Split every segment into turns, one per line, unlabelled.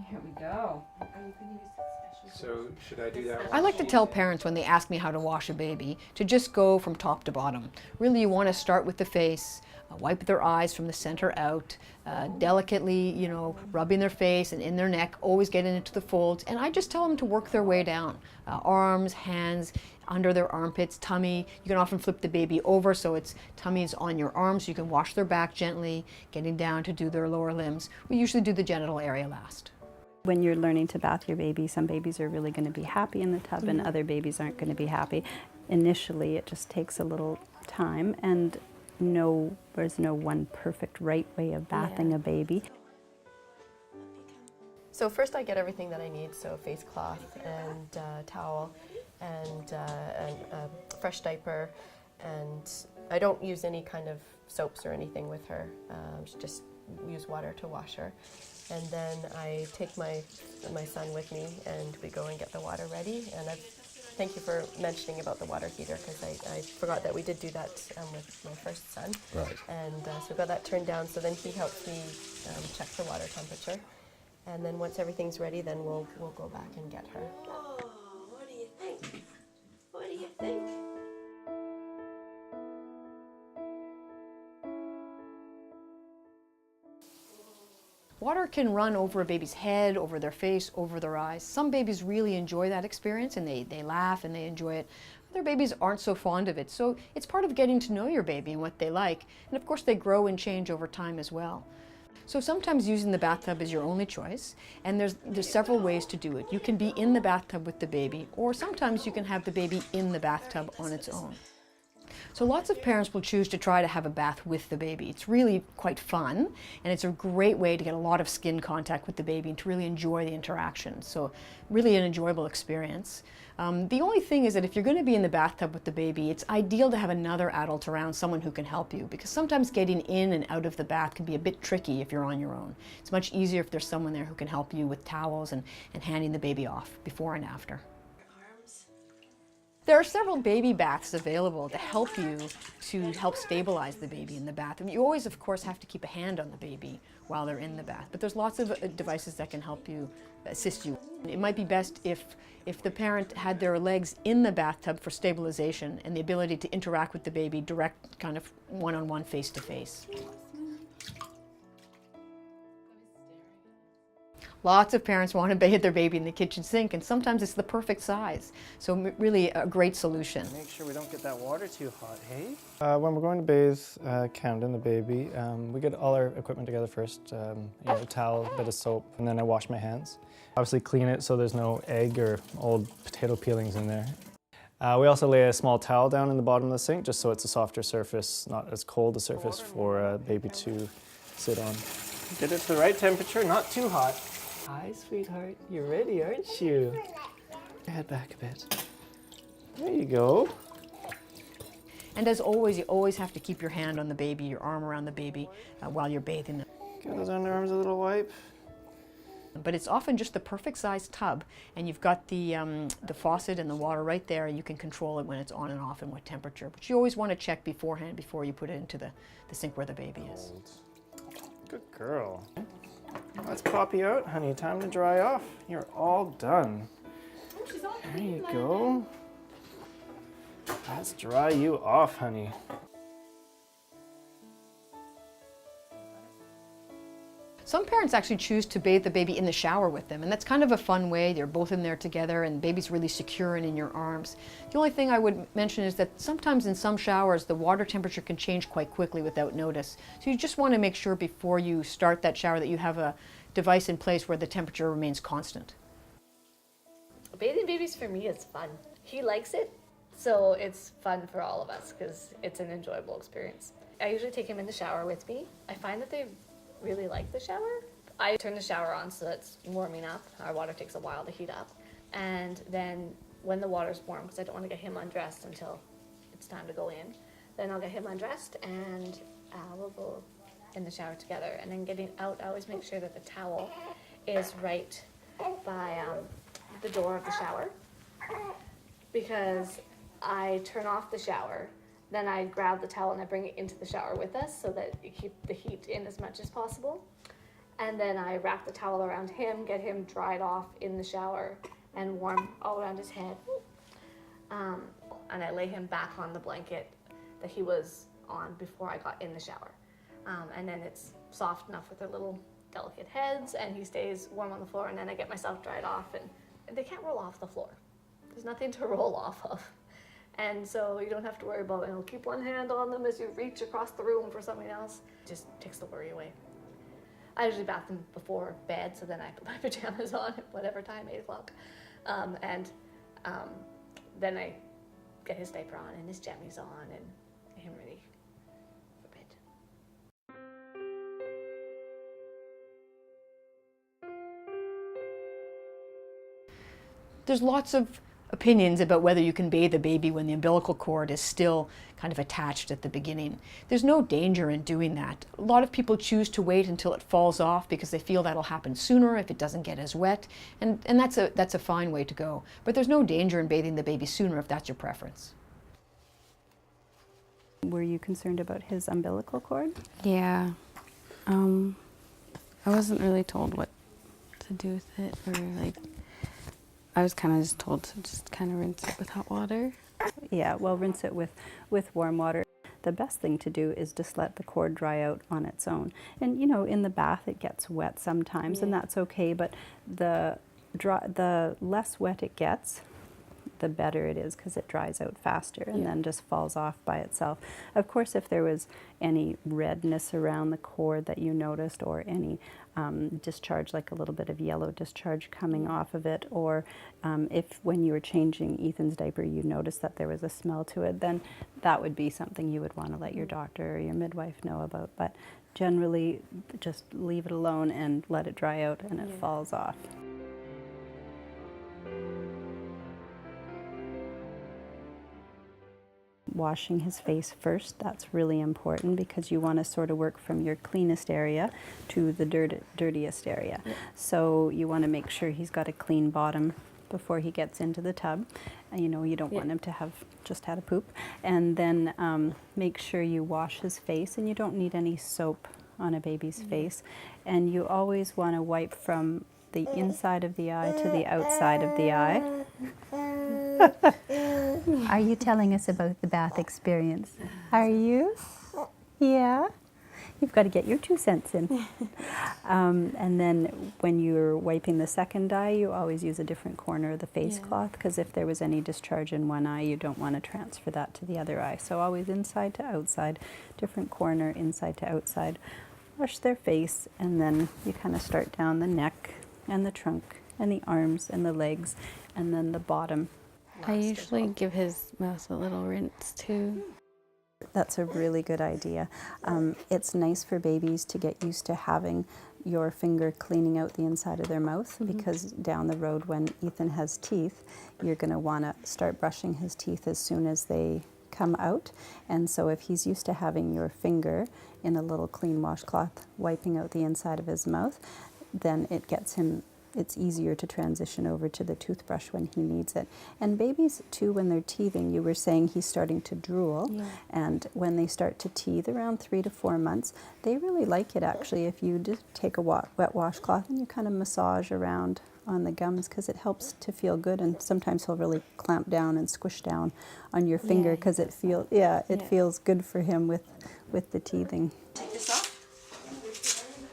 Here we go.
So should I do that?
I like to tell parents when they ask me how to wash a baby to just go from top to bottom. Really, you want to start with the face, wipe their eyes from the center out, delicately, rubbing their face and in their neck, always getting into the folds. And I just tell them to work their way down. Arms, hands, under their armpits, tummy. You can often flip the baby over so its tummy is on your arms. So you can wash their back gently, getting down to do their lower limbs. We usually do the genital area last.
When you're learning to bath your baby, some babies are really going to be happy in the tub and other babies aren't going to be happy. Initially, it just takes a little time, and there's no one perfect right way of bathing a baby.
So first I get everything that I need, so face cloth and towel and a fresh diaper, and I don't use any kind of soaps or anything with her, just use water to wash her. And then I take my son with me and we go and get the water ready. And thank you for mentioning about the water heater, because I forgot that we did do that with my first son.
Right.
And so we got that turned down, so then he helped me check the water temperature. And then once everything's ready, then we'll go back and get her.
Oh, what do you think? What do you think?
Water can run over a baby's head, over their face, over their eyes. Some babies really enjoy that experience and they laugh and they enjoy it. Other babies aren't so fond of it. So it's part of getting to know your baby and what they like. And of course they grow and change over time as well. So sometimes using the bathtub is your only choice, and there's several ways to do it. You can be in the bathtub with the baby, or sometimes you can have the baby in the bathtub on its own. So lots of parents will choose to try to have a bath with the baby. It's really quite fun, and it's a great way to get a lot of skin contact with the baby and to really enjoy the interaction. So really an enjoyable experience. The only thing is that if you're going to be in the bathtub with the baby, it's ideal to have another adult around, someone who can help you, because sometimes getting in and out of the bath can be a bit tricky if you're on your own. It's much easier if there's someone there who can help you with towels and handing the baby off before and after. There are several baby baths available to help stabilize the baby in the bath. You always, of course, have to keep a hand on the baby while they're in the bath, but there's lots of devices that can help you, assist you. It might be best if the parent had their legs in the bathtub for stabilization and the ability to interact with the baby direct, kind of one-on-one, face-to-face. Lots of parents want to bathe their baby in the kitchen sink, and sometimes it's the perfect size. So really a great solution.
Make sure we don't get that water too hot, hey? When we're going to bathe Camden, the baby, we get all our equipment together first. A towel, a bit of soap, and then I wash my hands. Obviously clean it so there's no egg or old potato peelings in there. We also lay a small towel down in the bottom of the sink just so it's a softer surface, not as cold a surface for a baby to sit on. Get it to the right temperature, not too hot. Hi, sweetheart. You're ready, aren't you? Head back a bit. There you go.
And as always, you always have to keep your hand on the baby, your arm around the baby while you're bathing them.
Give those underarms a little wipe.
But it's often just the perfect size tub, and you've got the faucet and the water right there, and you can control it when it's on and off and what temperature. But you always want to check beforehand before you put it into the sink where the baby is.
Good girl. Let's pop you out, honey. Time to dry off. You're all done. There you go. Let's dry you off, honey.
Some parents actually choose to bathe the baby in the shower with them, and that's kind of a fun way. They're both in there together and baby's really secure and in your arms. The only thing I would mention is that sometimes in some showers the water temperature can change quite quickly without notice. So you just want to make sure before you start that shower that you have a device in place where the temperature remains constant.
Bathing babies for me is fun. He likes it, so it's fun for all of us because it's an enjoyable experience. I usually take him in the shower with me. I find that they really like the shower. I turn the shower on so it's warming up. Our water takes a while to heat up. And then when the water's warm, because I don't want to get him undressed until it's time to go in, then I'll get him undressed and we'll go in the shower together. And then getting out, I always make sure that the towel is right by the door of the shower, because I turn off the shower, then I grab the towel and I bring it into the shower with us so that you keep the heat in as much as possible. And then I wrap the towel around him, get him dried off in the shower, and warm all around his head. And I lay him back on the blanket that he was on before I got in the shower. And then it's soft enough with their little delicate heads, and he stays warm on the floor, and then I get myself dried off, and they can't roll off the floor. There's nothing to roll off of. And so you don't have to worry about, keep one hand on them as you reach across the room for something else. It just takes the worry away. I usually bath them before bed, so then I put my pajamas on at whatever time, 8 o'clock. Then I get his diaper on and his jammies on and get him ready for bed.
There's lots of opinions about whether you can bathe a baby when the umbilical cord is still kind of attached at the beginning. There's no danger in doing that. A lot of people choose to wait until it falls off because they feel that'll happen sooner if it doesn't get as wet, and that's a fine way to go. But there's no danger in bathing the baby sooner if that's your preference.
Were you concerned about his umbilical cord?
Yeah. I wasn't really told what to do with it, or like, I was kind of just told to just kind of rinse it with hot water.
Yeah, well, rinse it with warm water. The best thing to do is just let the cord dry out on its own. And in the bath it gets wet sometimes, and that's okay, but the less wet it gets, the better it is, because it dries out faster and then just falls off by itself. Of course, if there was any redness around the cord that you noticed, or any discharge, like a little bit of yellow discharge coming off of it, or if when you were changing Ethan's diaper you noticed that there was a smell to it, then that would be something you would want to let your doctor or your midwife know about. But generally, just leave it alone and let it dry out, and it falls off. Washing his face first, that's really important, because you want to sort of work from your cleanest area to the dirtiest area. So you want to make sure he's got a clean bottom before he gets into the tub. You don't want him to have just had a poop. And then make sure you wash his face, and you don't need any soap on a baby's face. And you always want to wipe from the inside of the eye to the outside of the eye. Are you telling us about the bath experience? Are you? Yeah? You've got to get your 2 cents in. And then when you're wiping the second eye, you always use a different corner of the face cloth, because if there was any discharge in one eye, you don't want to transfer that to the other eye. So always inside to outside, different corner, inside to outside. Wash their face, and then you kind of start down the neck and the trunk and the arms and the legs, and then the bottom.
I usually give his mouth a little rinse too.
That's a really good idea. It's nice for babies to get used to having your finger cleaning out the inside of their mouth, because down the road when Ethan has teeth, you're going to want to start brushing his teeth as soon as they come out. And so if he's used to having your finger in a little clean washcloth wiping out the inside of his mouth, then it's easier to transition over to the toothbrush when he needs it. And babies too, when they're teething, you were saying he's starting to drool, and when they start to teeth around 3 to 4 months, they really like it actually if you just take a wet washcloth and you kind of massage around on the gums, because it helps to feel good. And sometimes he'll really clamp down and squish down on your finger, because it feels good for him with the teething.
Take this off.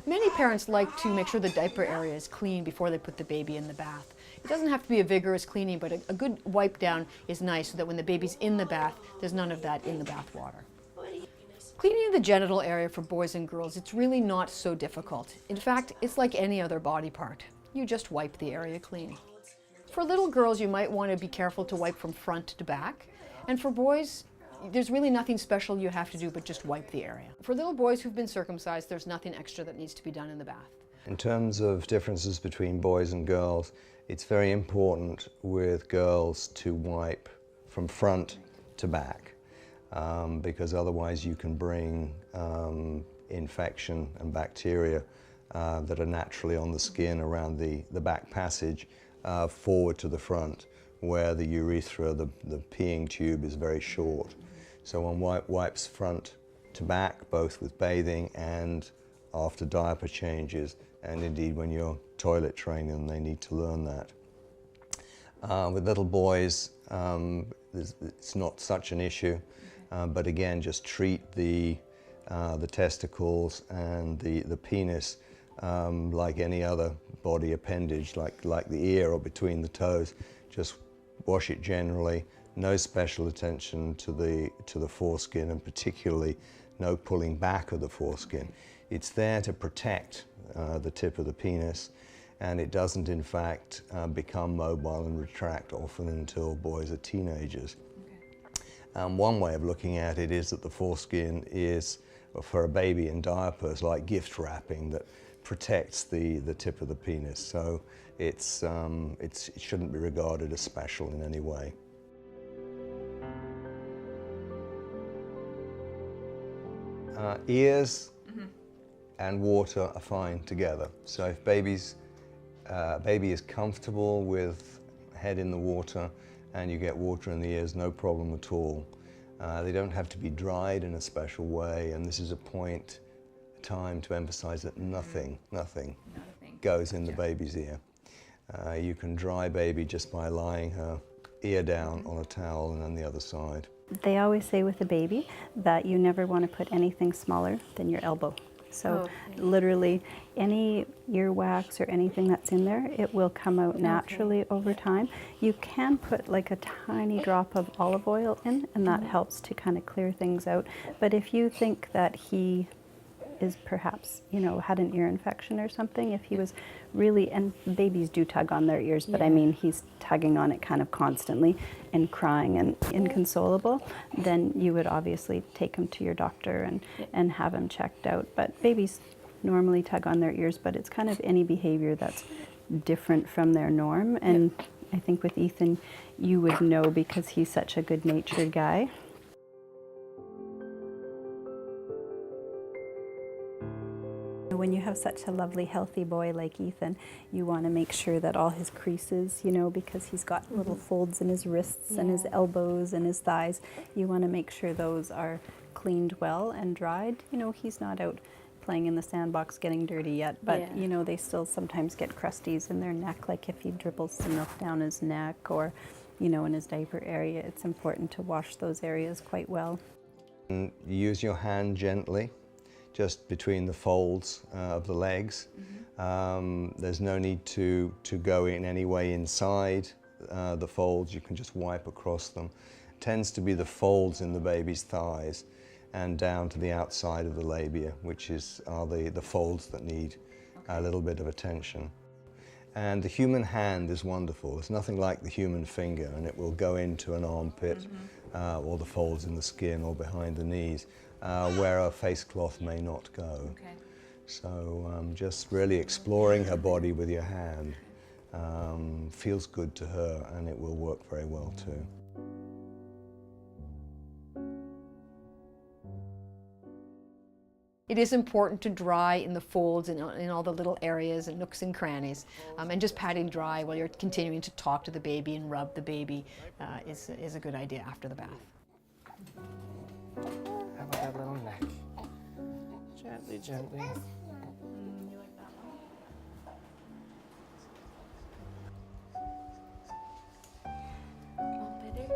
Many parents like to make sure the diaper area is clean before they put the baby in the bath. It doesn't have to be a vigorous cleaning, but a good wipe down is nice, so that when the baby's in the bath, there's none of that in the bath water. Cleaning the genital area for boys and girls, it's really not so difficult. In fact, it's like any other body part. You just wipe the area clean. For little girls, you might want to be careful to wipe from front to back. And for boys, there's really nothing special you have to do but just wipe the area. For little boys who've been circumcised, there's nothing extra that needs to be done in the bath.
In terms of differences between boys and girls, it's very important with girls to wipe from front to back, because otherwise you can bring infection and bacteria that are naturally on the skin around the back passage forward to the front, where the urethra, the peeing tube, is very short. So one wipes front to back, both with bathing and after diaper changes, and indeed when you're toilet training them, they need to learn that. With little boys, it's not such an issue, but again, just treat the testicles and the penis like any other body appendage, like the ear or between the toes. Just wash it generally. No special attention to the foreskin, and particularly no pulling back of the foreskin. It's there to protect the tip of the penis, and it doesn't in fact become mobile and retract often until boys are teenagers. One way of looking at it is that the foreskin is, for a baby in diapers, like gift wrapping that protects the tip of the penis. So it shouldn't be regarded as special in any way. Ears and water are fine together. So if baby is comfortable with head in the water and you get water in the ears, no problem at all. They don't have to be dried in a special way, and this is a time to emphasize that nothing goes in the baby's ear. You can dry baby just by lying her ear down on a towel and on the other side.
They always say with a baby that you never want to put anything smaller than your elbow. So literally any earwax or anything that's in there, it will come out naturally over time. You can put like a tiny drop of olive oil in, and that helps to kind of clear things out. But if you think that he is perhaps, had an ear infection or something, if he was really, and babies do tug on their ears, but I mean he's tugging on it kind of constantly and crying and inconsolable, then you would obviously take him to your doctor and have him checked out. But babies normally tug on their ears, but it's kind of any behavior that's different from their norm. And I think with Ethan, you would know because he's such a good-natured guy. When you have such a lovely, healthy boy like Ethan, you want to make sure that all his creases, because he's got little folds in his wrists and his elbows and his thighs, you want to make sure those are cleaned well and dried. He's not out playing in the sandbox getting dirty yet, but they still sometimes get crusties in their neck, like if he dribbles some milk down his neck or, in his diaper area. It's important to wash those areas quite well.
And use your hand gently, just between the folds of the legs. There's no need to go in any way inside the folds. You can just wipe across them. It tends to be the folds in the baby's thighs and down to the outside of the labia, which are the folds that need a little bit of attention. And the human hand is wonderful. There's nothing like the human finger, and it will go into an armpit or the folds in the skin or behind the knees, where a face cloth may not go. So just really exploring her body with your hand feels good to her, and it will work very well too.
It is important to dry in the folds and in all the little areas and nooks and crannies. And just patting dry while you're continuing to talk to the baby and rub the baby is a good idea after the bath.
How about that little neck? Gently, gently.
You like that one? All better?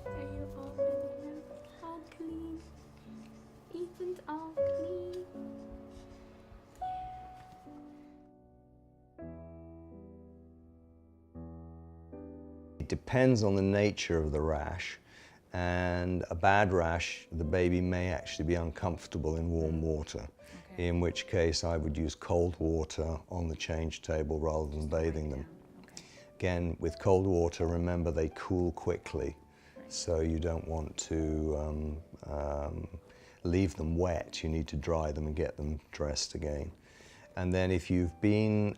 Are you all better now? All clean. Ethan's all clean.
It depends on the nature of the rash. And a bad rash, the baby may actually be uncomfortable in warm water, in which case I would use cold water on the change table rather than bathing them. Again, with cold water, remember they cool quickly, so you don't want to leave them wet. You need to dry them and get them dressed again. And then if you've been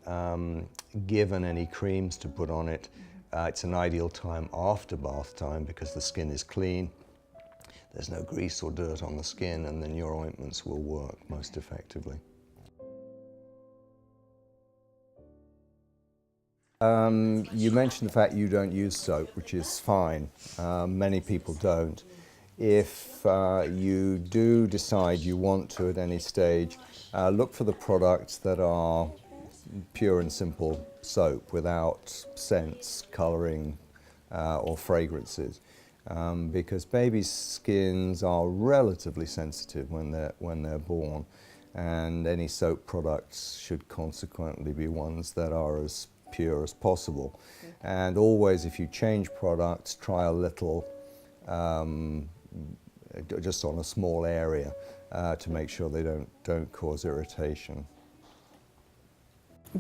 given any creams to put on it, it's an ideal time after bath time because the skin is clean, there's no grease or dirt on the skin, and then your ointments will work most effectively. You mentioned the fact you don't use soap, which is fine. Many people don't. If you do decide you want to at any stage, look for the products that are pure and simple soap without scents, colouring or fragrances. Because babies' skins are relatively sensitive when they're born, and any soap products should consequently be ones that are as pure as possible. And always, if you change products, try a little, just on a small area, to make sure they don't cause irritation.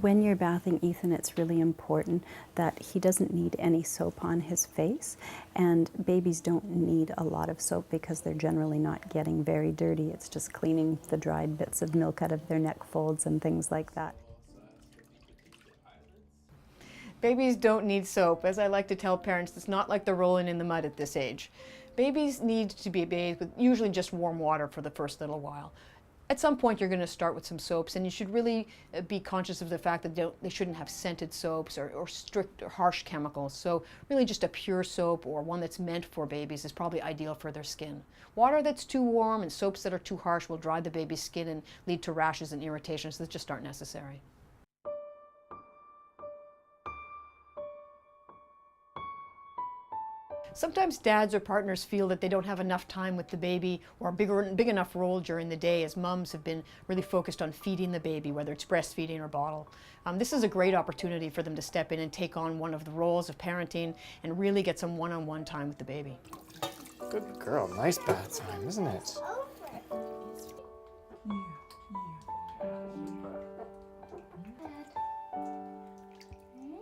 When you're bathing Ethan, it's really important that he doesn't need any soap on his face, and babies don't need a lot of soap because they're generally not getting very dirty. It's just cleaning the dried bits of milk out of their neck folds and things like that.
Babies don't need soap. As I like to tell parents, it's not like they're rolling in the mud at this age. Babies need to be bathed with usually just warm water for the first little while. At some point you're going to start with some soaps, and you should really be conscious of the fact that they shouldn't have scented soaps or strict or harsh chemicals. So really just a pure soap or one that's meant for babies is probably ideal for their skin. Water that's too warm and soaps that are too harsh will dry the baby's skin and lead to rashes and irritations that just aren't necessary. Sometimes dads or partners feel that they don't have enough time with the baby or a big enough role during the day, as mums have been really focused on feeding the baby, whether it's breastfeeding or bottle. This is a great opportunity for them to step in and take on one of the roles of parenting and really get some one-on-one time with the baby.
Good girl. Nice bath time, isn't it?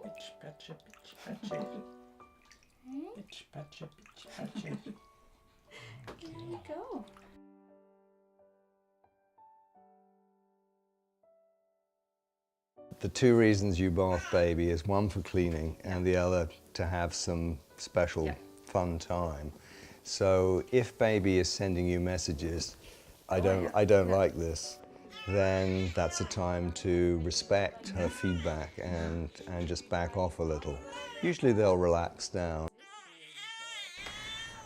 Bitch, betcha, bitch, betcha. Bitch, betcha, bitch, betcha.
There you go.
The two reasons you bath baby is one for cleaning and the other to have some special fun time. So if baby is sending you messages, I don't like this, then that's a time to respect her feedback and just back off a little. Usually they'll relax down.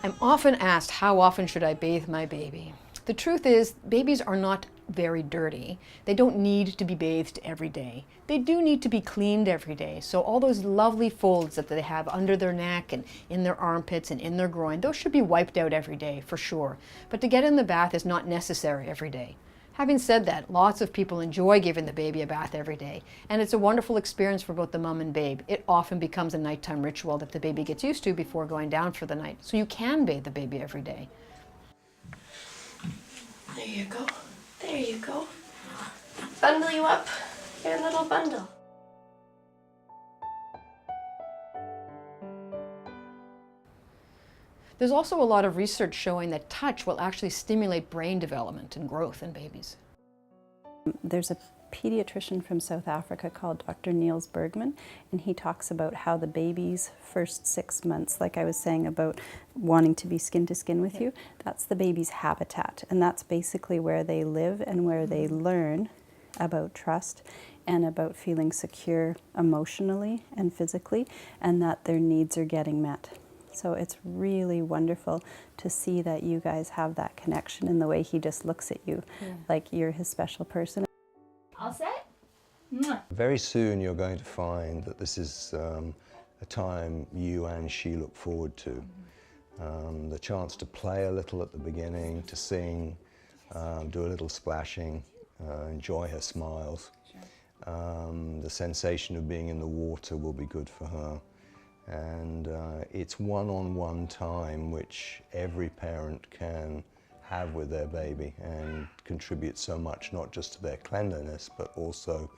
I'm often asked, how often should I bathe my baby? The truth is, babies are not very dirty. They don't need to be bathed every day. They do need to be cleaned every day. So all those lovely folds that they have under their neck and in their armpits and in their groin, those should be wiped out every day for sure. But to get in the bath is not necessary every day. Having said that, lots of people enjoy giving the baby a bath every day, and it's a wonderful experience for both the mom and babe. It often becomes a nighttime ritual that the baby gets used to before going down for the night. So you can bathe the baby every day.
There you go. There you go. Bundle you up. Your little bundle.
There's also a lot of research showing that touch will actually stimulate brain development and growth in babies.
There's a pediatrician from South Africa called Dr. Niels Bergman, and he talks about how the baby's first 6 months, like I was saying about wanting to be skin to skin with you, that's the baby's habitat, and that's basically where they live and where they learn about trust and about feeling secure emotionally and physically, and that their needs are getting met. So it's really wonderful to see that you guys have that connection in the way he just looks at you, like you're his special person.
All set?
Very soon you're going to find that this is a time you and she look forward to. The chance to play a little at the beginning, to sing, do a little splashing, enjoy her smiles. The sensation of being in the water will be good for her. And it's one-on-one time which every parent can have with their baby and contribute so much, not just to their cleanliness, but also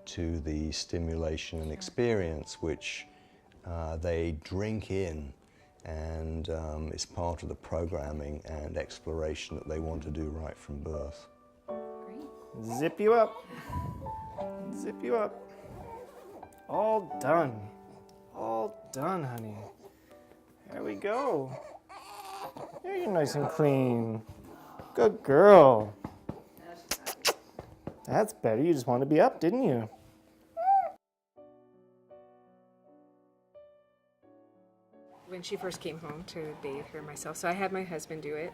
to the stimulation and experience which they drink in, and is part of the programming and exploration that they want to do right from birth.
Zip you up. Zip you up. All done. All done, honey. There we go. There you're nice and clean. Good girl. That's better. You just wanted to be up, didn't you?
when she first came home to bathe her myself. So I had my husband do it.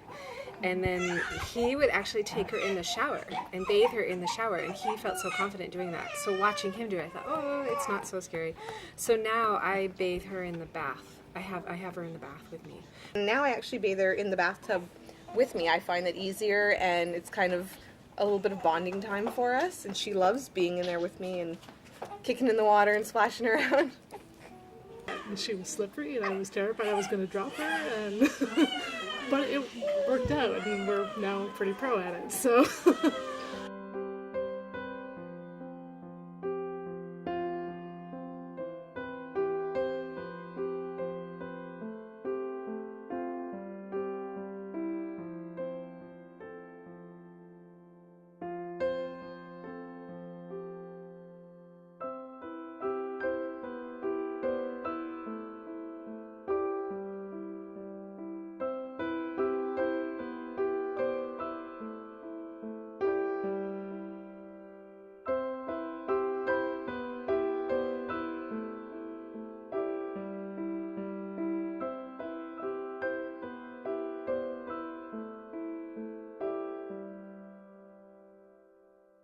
And then he would actually take her in the shower and bathe her in the shower. And he felt so confident doing that. So watching him do it, I thought, oh, it's not so scary. So now I bathe her in the bath. I have her in the bath with me.
Now I actually bathe her in the bathtub with me. I find it easier, and it's kind of a little bit of bonding time for us. And she loves being in there with me and kicking in the water and splashing around.
And she was slippery, and I was terrified I was going to drop her, and but it worked out, and we're now pretty pro at it, so